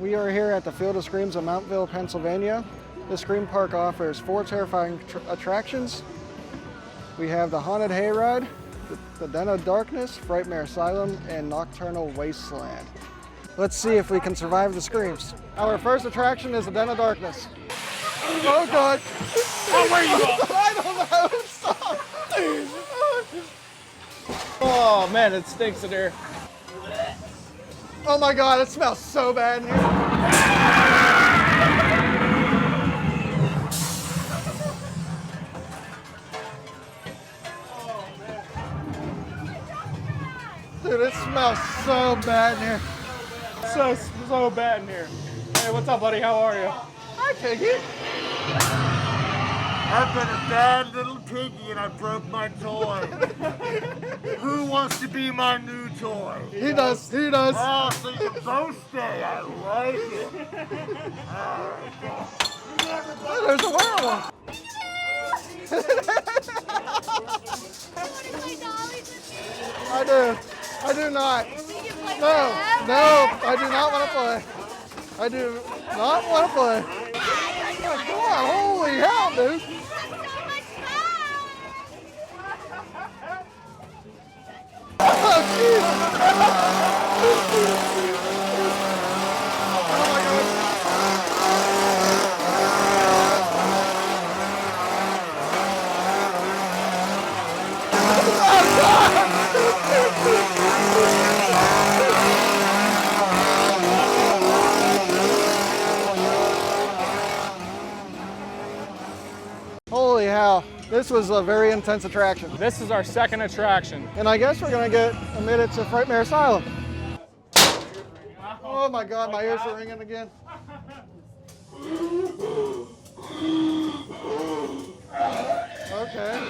We are here at the Field of Screams in Mountville, Pennsylvania. This Scream Park offers 4 terrifying attractions. We have the Haunted Hayride, the Den of Darkness, Frightmare Asylum, and Nocturnal Wasteland. Let's see if we can survive the screams. Our first attraction is the Den of Darkness. Oh God! Oh, where are you going? I don't know. Stop. Oh man, it stinks in here. Oh my God! It smells so bad in here. Dude, it smells so bad in here. So bad in here. Hey, what's up, buddy? How are you? Hi, Piggy. I've been a bad little piggy and I broke my toy. Who wants to be my new toy? He does. He does. Oh, so you both stay. I like it. Oh, there's a werewolf. I do. I do not. No, I do not want to play. I do not want to play. Oh my God, holy hell, dude. Oh, jeez. Oh, my God. Holy hell, this was a very intense attraction. This is our second attraction. And I guess we're gonna get admitted to Frightmare Asylum. Oh my God, my ears are ringing again. Okay.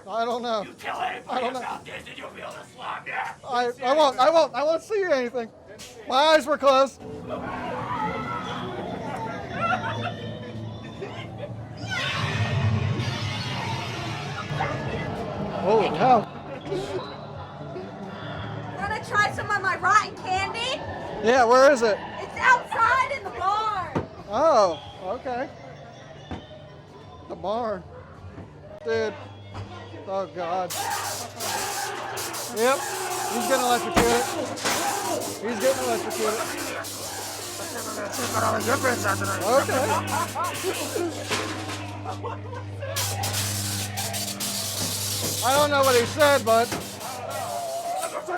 I don't know. I don't know. I won't see anything. My eyes were closed. Holy hell. Wanna try some of my rotten candy? Yeah, where is it? It's outside in the barn. Oh, okay. The barn. Dude. Oh God. Yep. He's getting electrocuted. He's getting electrocuted. Okay. I don't know what he said, but...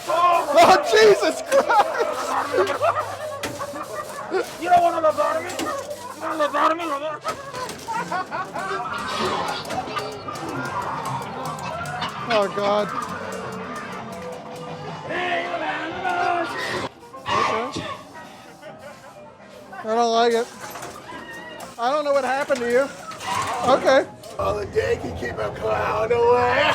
Oh, Jesus Christ! You don't want to lobotomy? You want to lobotomy? Oh, God. Okay. I don't like it. I don't know what happened to you. Okay. Oh, the day can keep a cloud away.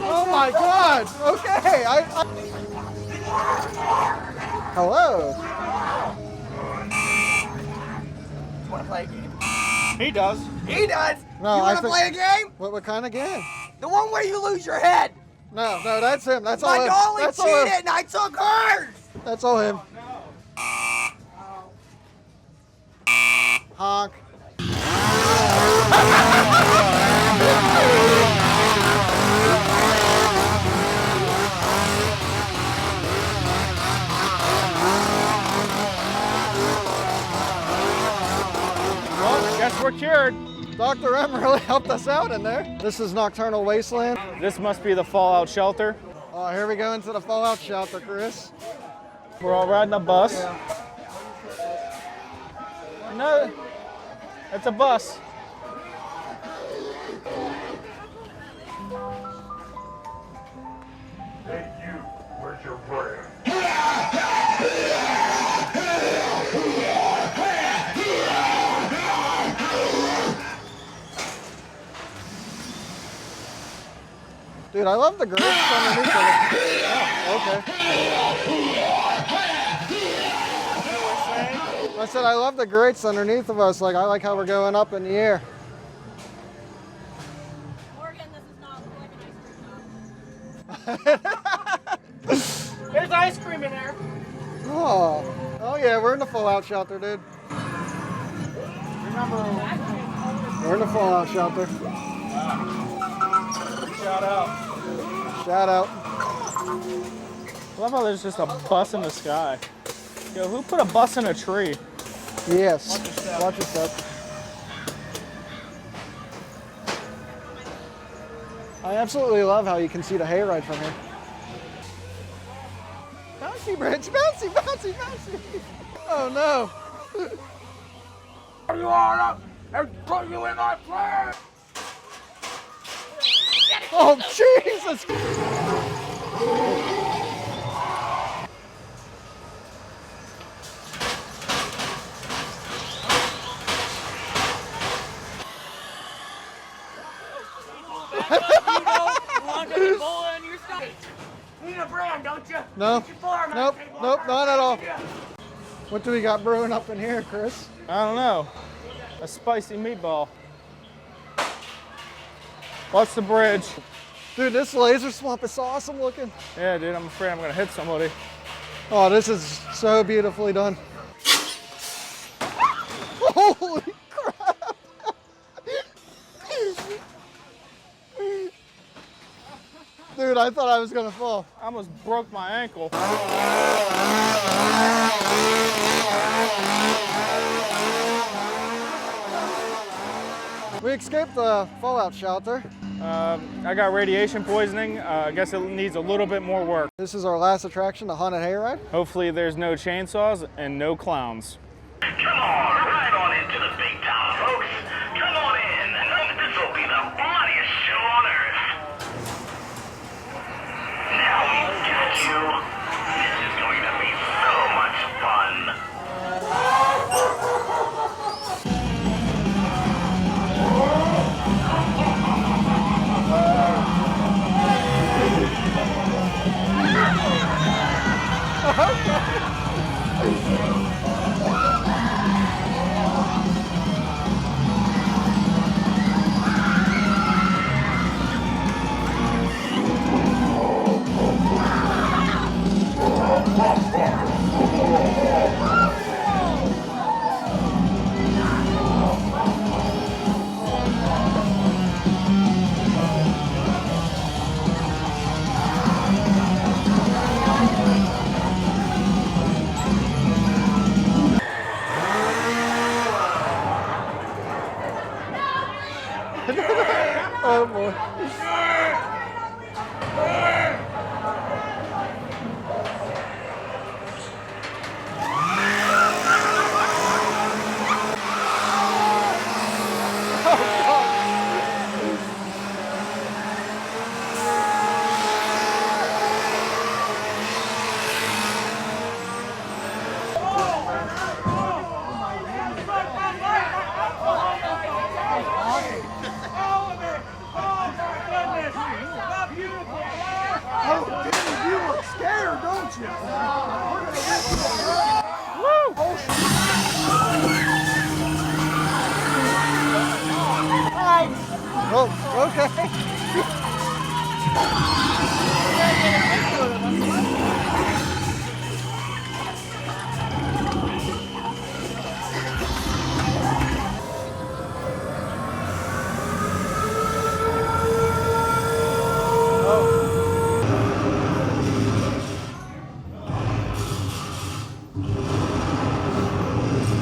Oh my God! Okay, Hello. Want to play a game? He does. He does. No, you I want to think- play a game? What kind of game? The one where you lose your head. No, that's him. That's all My him. dolly That's all him. cheated and I took hers. That's all him. Honk. Well, I guess we're cured. Dr. M really helped us out in there. This is Nocturnal Wasteland. This must be the fallout shelter. Oh, here we go into the fallout shelter, Chris. We're all riding a bus. No, it's a bus. Hey, you. Where's your prayer? Dude, I love the grates underneath of it. Oh, okay. I said I love the grates underneath of us. Like, I like how we're going up in the air. There's ice cream in there. Oh yeah, we're in the fallout shelter, dude. Remember, We're in the fallout shelter. shout out. Shout out. I love how there's just a bus in the sky. Yo, who put a bus in a tree? Yes. Watch your step. I absolutely love how you can see the hayride from here. Bouncy bridge, bouncy, bouncy, bouncy. Oh no. You all up and put you in my place. Oh Jesus. Need a brand, don't you? No. Nope, nope, not at all. What do we got brewing up in here, Chris? I don't know. A spicy meatball. What's the bridge? Dude, this laser swamp is awesome looking. Yeah, dude, I'm afraid I'm gonna hit somebody. Oh, this is so beautifully done. Holy crap! Dude, I thought I was gonna fall. I almost broke my ankle. We escaped the fallout shelter. I got radiation poisoning. I guess it needs a little bit more work. This is our last attraction, the haunted hayride. Hopefully there's no chainsaws and no clowns. Come on, ride on into the big town, folks. Come on in. This will be the funniest show on earth. Now we've got you. This is going to be so much fun. Oh boy. Oh, okay.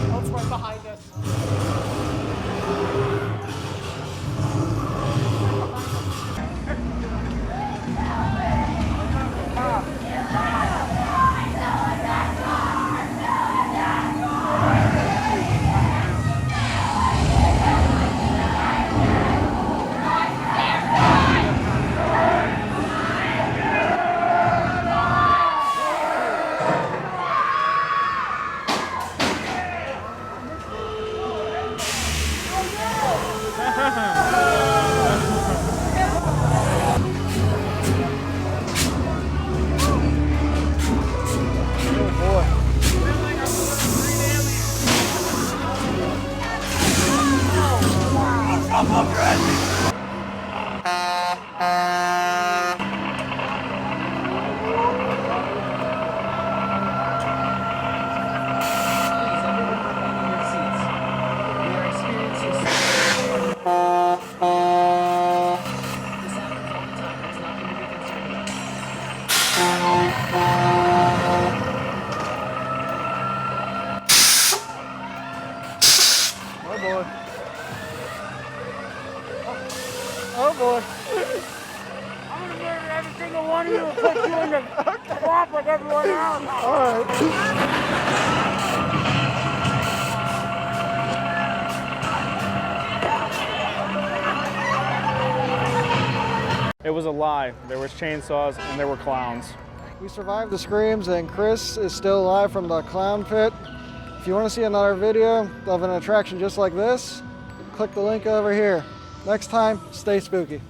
Oh, it's right behind us. Oh boy. I'm gonna murder every single one of you and put you in the swamp with everyone else. All right. It was a lie. There was chainsaws and there were clowns. We survived the screams and Chris is still alive from the clown pit. If you want to see another video of an attraction just like this, click the link over here. Next time, stay spooky.